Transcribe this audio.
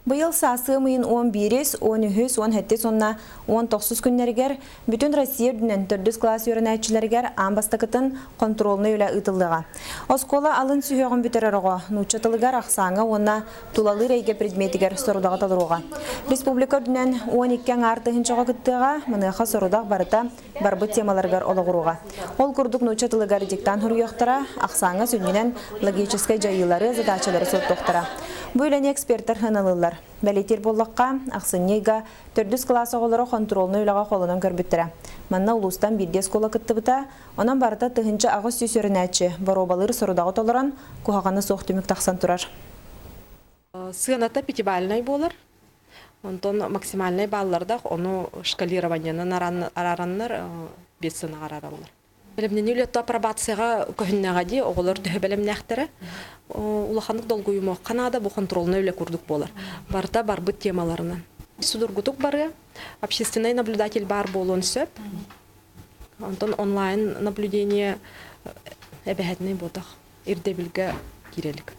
Быйыл сасы мыйын 11, 13, 17, сонна 19 күннергер бүтін Россия дүнен 4 класс өрінәтчілергер амбастакытын контролны үлі ұтылыға. Оскола алын сүйеғын бүтереріға, нучатылығар ақсаңы онна тулалы рейге предметігер сорудаға талыруға. Республика дүнен 12 артығыншыға күттіға мұныға сорудақ барыта барбы темаларгар олығыруға. Ол күрдік нучатылығар диктан хұрыйықтыра, ақсаңы сүнінен логическай жайылары задачалары соттуқтыра. Бұйләне эксперттер хыналылар. Бәлетер боллаққа ақсыннейға 4 класс оғылары контролны үліға қолынан көрбіттірі. Манна ұлыстан бірге скола күтті бұта, онан барыта тұхынчы ағыз сүйсерін әтші, баробалыр сұрыдағы толыран, күхағаны соқтымық тақсан тұрар. Сыйаната 5-бальный болар. Онтон максимальный балларда оны шкалированияны арараннар 5 сына араралар. Білімнен үлетті апробацияға көхіннәға де оғылар түхі білімнәқтірі. Улаханық долгуйымы қанада бұл контролны үлі күрдік болар. Барда барбыт темаларынан. Судургутук бары, общественный наблюдатель бар болуын сөп. Онтон онлайн наблюдение әбәхетіне бодақ. Ирде білгі керелік.